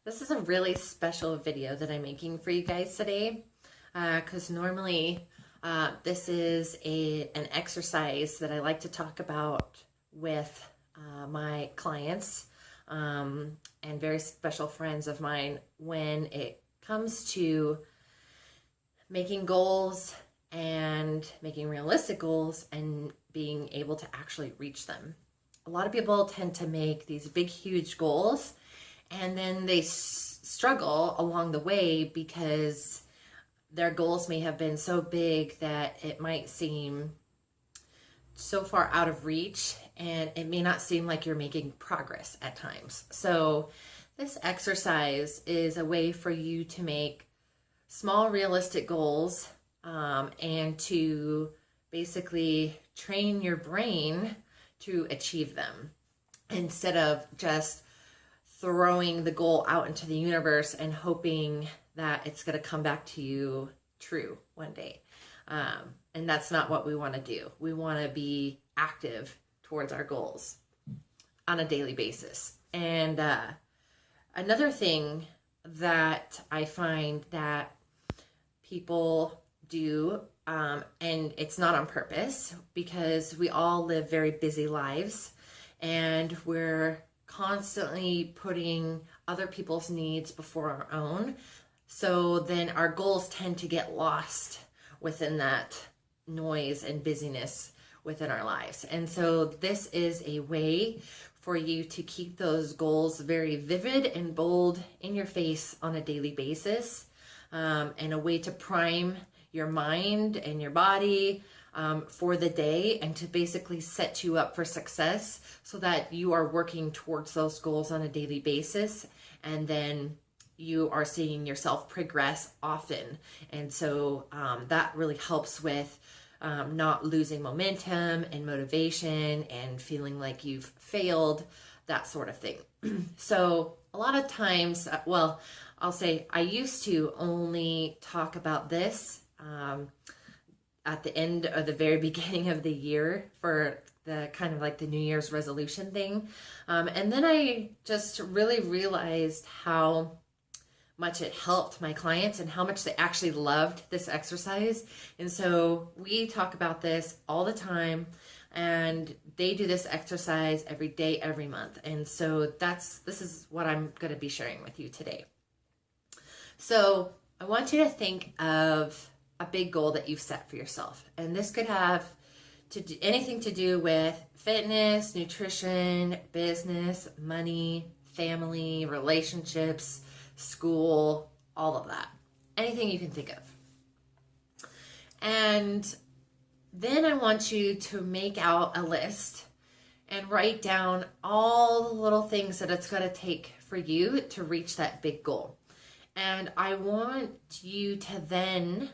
This is a really special video that I'm making for you guys today because normally this is an exercise that I like to talk about with my clients and very special friends of mine when it comes to making goals and making realistic goals and being able to actually reach them. A lot of people tend to make these big, huge goals and then they struggle along the way because their goals may have been so big that it might seem so far out of reach and it may not seem like you're making progress at times. So this exercise is a way for you to make small realistic goals and to basically train your brain to achieve them instead of just throwing the goal out into the universe and hoping that it's going to come back to you true one day. And that's not what we want to do. We want to be active towards our goals on a daily basis. And another thing that I find that people do, and it's not on purpose because we all live very busy lives and we're constantly putting other people's needs before our own. So then our goals tend to get lost within that noise and busyness within our lives. And so this is a way for you to keep those goals very vivid and bold in your face on a daily basis, and a way to prime your mind and your body for the day and to basically set you up for success so that you are working towards those goals on a daily basis and then you are seeing yourself progress often. And so that really helps with not losing momentum and motivation and feeling like you've failed, that sort of thing. So a lot of times, well, I'll say I used to only talk about this at the end or the very beginning of the year for the kind of like the New Year's resolution thing. And then I just really realized how much it helped my clients and how much they actually loved this exercise. And so we talk about this all the time and they do this exercise every day, every month. And so this is what I'm going to be sharing with you today. So I want you to think of a big goal that you've set for yourself. And this could have anything to do with fitness, nutrition, business, money, family, relationships, school, all of that. Anything you can think of. And then I want you to make out a list and write down all the little things that it's going to take for you to reach that big goal. And I want you to then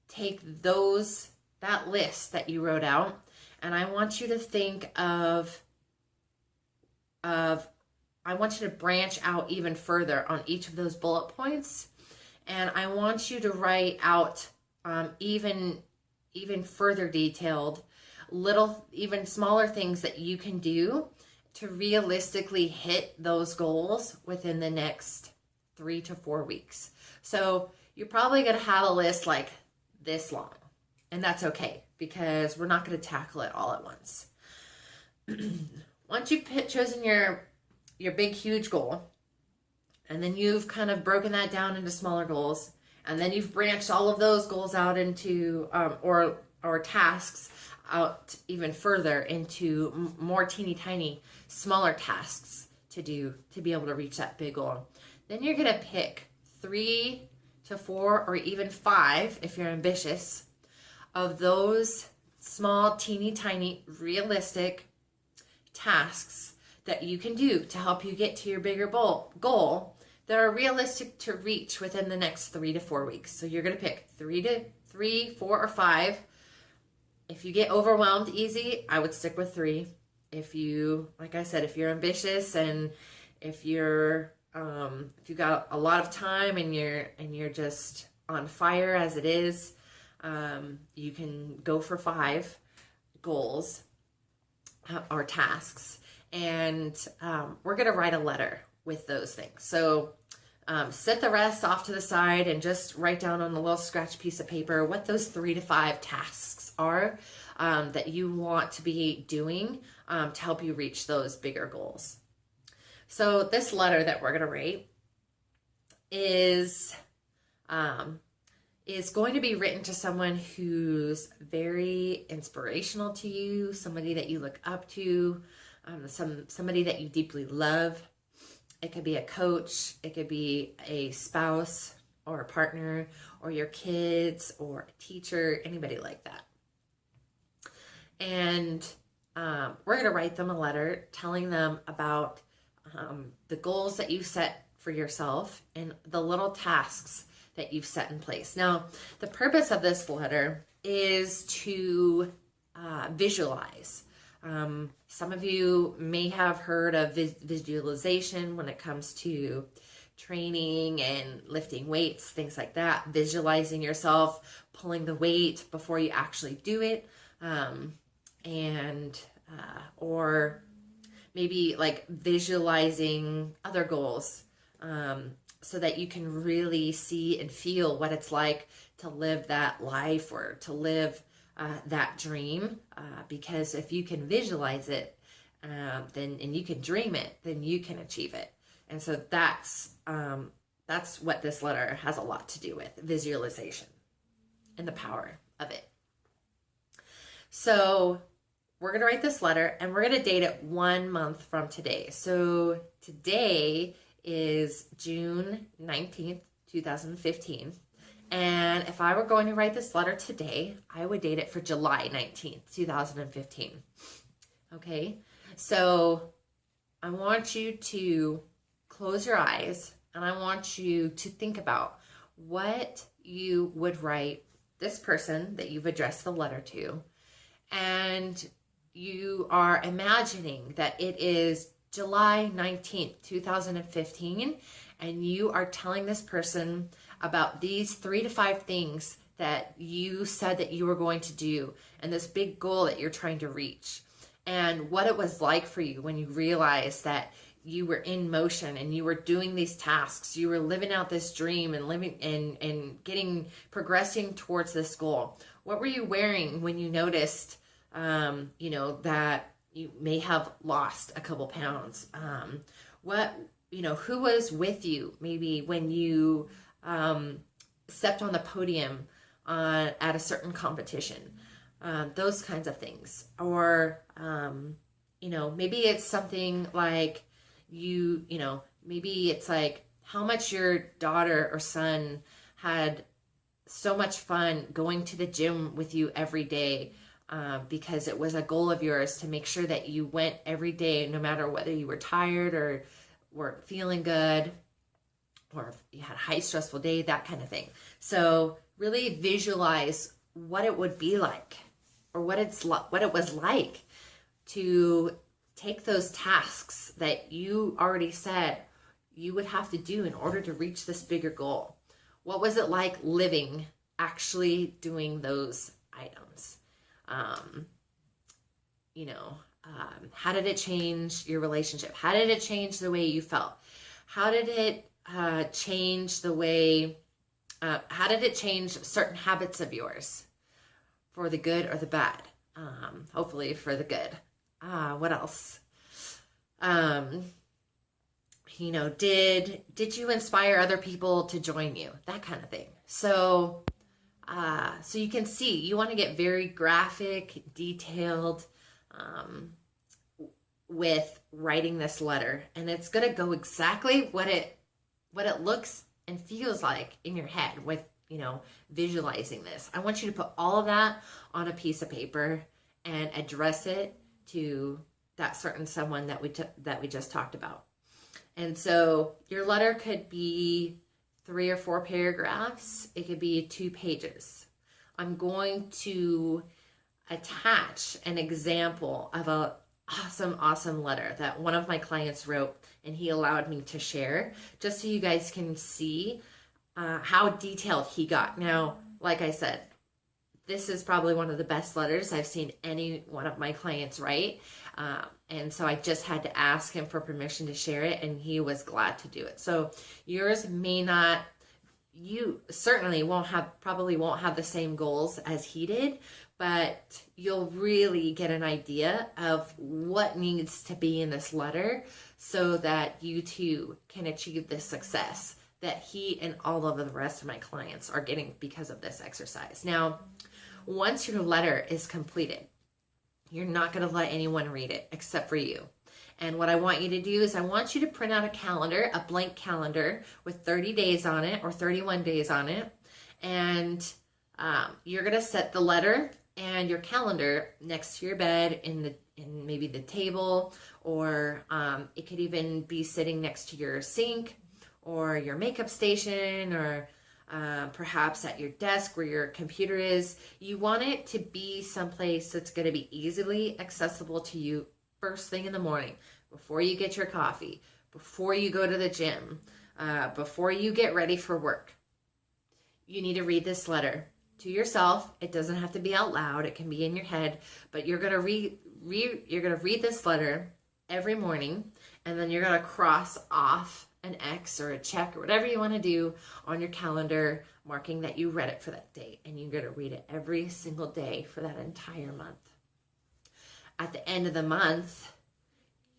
take that list that you wrote out, and I want you to think of I want you to branch out even further on each of those bullet points, and I want you to write out even further detailed, even smaller things that you can do to realistically hit those goals within the next 3 to 4 weeks. So you're probably going to have a list like this long, and that's okay because we're not going to tackle it all at once. Once you've chosen your big huge goal, and then you've kind of broken that down into smaller goals, and then you've branched all of those goals out into or tasks out even further into more teeny tiny smaller tasks to do to be able to reach that big goal. Then you're going to pick 3 to 4 or even 5 if you're ambitious of those small teeny tiny realistic tasks that you can do to help you get to your bigger goal that are realistic to reach within the next 3 to 4 weeks. So you're going to pick 3, 4, or 5. If you get overwhelmed easy, I would stick with 3. If you, like I said, if you're ambitious and if you've got a lot of time and you're just on fire as it is, you can go for 5 goals or tasks. And we're going to write a letter with those things. So Set the rest off to the side and just write down on a little scratch piece of paper what those 3 to 5 tasks are that you want to be doing to help you reach those bigger goals. So this letter that we're going to write is going to be written to someone who's very inspirational to you, somebody that you look up to, somebody that you deeply love. It could be a coach, it could be a spouse or a partner or your kids or a teacher, anybody like that. And we're going to write them a letter telling them about the goals that you set for yourself and the little tasks that you've set in place. Now, the purpose of this letter is to visualize. Some of you may have heard of visualization when it comes to training and lifting weights, things like that. Visualizing yourself pulling the weight before you actually do it. Or maybe like visualizing other goals so that you can really see and feel what it's like to live that life or to live that dream, because if you can visualize it, then and you can dream it, then you can achieve it. And so that's what this letter has a lot to do with, visualization and the power of it. So we're going to write this letter and we're going to date it 1 month from today. So today is June 19th, 2015. And if I were going to write this letter today, I would date it for July 19th, 2015. Okay, so I want you to close your eyes and I want you to think about what you would write this person that you've addressed the letter to. And you are imagining that it is July 19th, 2015, and you are telling this person about these 3 to 5 things that you said that you were going to do and this big goal that you're trying to reach, and what it was like for you when you realized that you were in motion and you were doing these tasks, you were living out this dream and living and progressing towards this goal. What were you wearing when you noticed that you may have lost a couple pounds? Who was with you maybe when you stepped on the podium at a certain competition? Those kinds of things. Or, maybe it's something like maybe it's like how much your daughter or son had so much fun going to the gym with you every day, because it was a goal of yours to make sure that you went every day, no matter whether you were tired or weren't feeling good, or if you had a high stressful day, that kind of thing. So really visualize what it would be like, or what it was like to take those tasks that you already said you would have to do in order to reach this bigger goal. What was it like living, actually doing those items? How did it change your relationship? How did it change the way you felt? How did it change the way, how did it change certain habits of yours for the good or the bad? Hopefully for the good. What else? Did you inspire other people to join you? That kind of thing. So you can see, you want to get very graphic, detailed, with writing this letter, and it's going to go exactly what it looks and feels like in your head with, visualizing this. I want you to put all of that on a piece of paper and address it to that certain someone that we just talked about. And so your letter could be 3 or 4 paragraphs. It could be 2 pages. I'm going to attach an example of a awesome letter that one of my clients wrote, and he allowed me to share, just so you guys can see how detailed he got. Now, like I said, this is probably one of the best letters I've seen any one of my clients write. And so I just had to ask him for permission to share it, and he was glad to do it. So yours may not, you certainly probably won't have the same goals as he did, but you'll really get an idea of what needs to be in this letter so that you too can achieve this success that he and all of the rest of my clients are getting because of this exercise. Now, once your letter is completed, you're not going to let anyone read it except for you. And what I want you to do is I want you to print out a calendar, a blank calendar with 30 days on it or 31 days on it. And you're going to set the letter and your calendar next to your bed in maybe the table, or it could even be sitting next to your sink or your makeup station, or perhaps at your desk where your computer is. You want it to be someplace that's going to be easily accessible to you first thing in the morning, before you get your coffee, before you go to the gym, before you get ready for work. You need to read this letter to yourself. It doesn't have to be out loud. It can be in your head, but you're going to read this letter every morning, and then you're going to cross off an X or a check or whatever you want to do on your calendar, marking that you read it for that day, and you're going to read it every single day for that entire month. At the end of the month,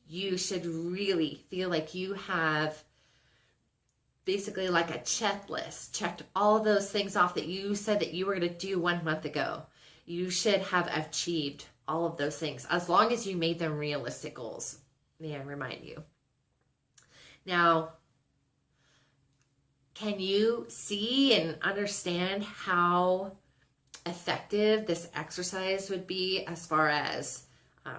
you should really feel like you have basically like a checklist, checked all of those things off that you said that you were going to do 1 month ago. You should have achieved all of those things, as long as you made them realistic goals, may I remind you. Now, can you see and understand how effective this exercise would be as far as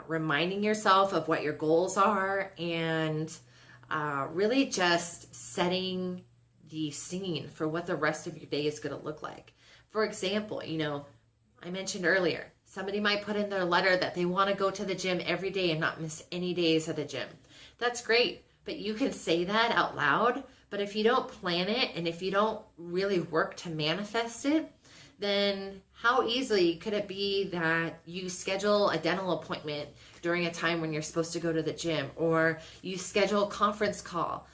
reminding yourself of what your goals are, and really just setting the scene for what the rest of your day is going to look like? For example, I mentioned earlier, somebody might put in their letter that they want to go to the gym every day and not miss any days at the gym. That's great, but you can say that out loud. But if you don't plan it, and if you don't really work to manifest it, then how easily could it be that you schedule a dental appointment during a time when you're supposed to go to the gym, or you schedule a conference call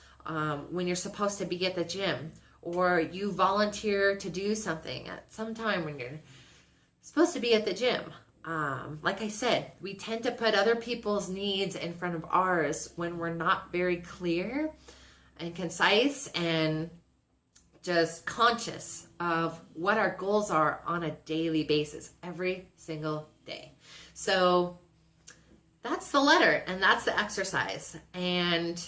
when you're supposed to be at the gym, or you volunteer to do something at some time when you're supposed to be at the gym. Like I said, we tend to put other people's needs in front of ours when we're not very clear and concise and just conscious of what our goals are on a daily basis, every single day. So that's the letter, and that's the exercise. And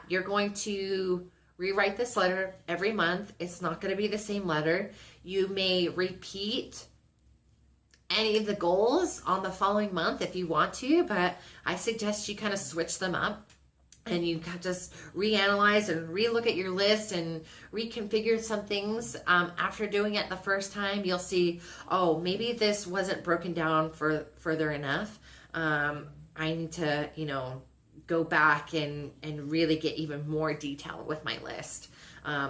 you're going to rewrite this letter every month. It's not going to be the same letter. You may repeat any of the goals on the following month if you want to, but I suggest you kind of switch them up. And you just reanalyze and relook at your list and reconfigure some things. After doing it the first time, you'll see, oh, maybe this wasn't broken down further enough. I need to, go back and really get even more detailed with my list,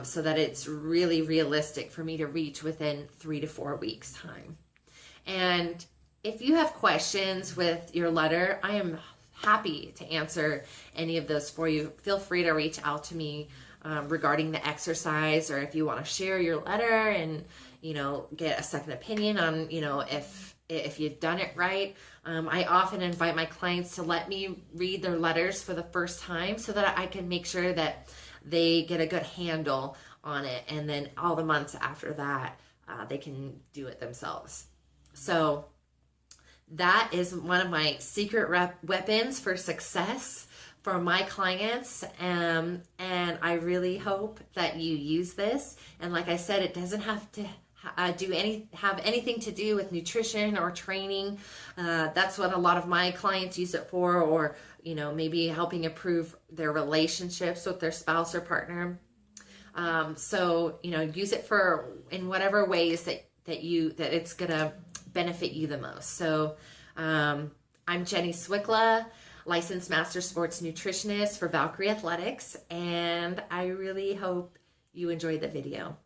so that it's really realistic for me to reach within 3 to 4 weeks time. And if you have questions with your letter, I am happy to answer any of those for you. Feel free to reach out to me regarding the exercise, or if you want to share your letter and get a second opinion on if you've done it right. I often invite my clients to let me read their letters for the first time so that I can make sure that they get a good handle on it, and then all the months after that they can do it themselves. So that is one of my secret weapons for success for my clients, and I really hope that you use this. And like I said, it doesn't have to have anything to do with nutrition or training. That's what a lot of my clients use it for, or maybe helping improve their relationships with their spouse or partner. So use it in whatever ways that it's gonna benefit you the most. So I'm Jenny Swickla, licensed master sports nutritionist for Valkyrie Athletics, and I really hope you enjoyed the video.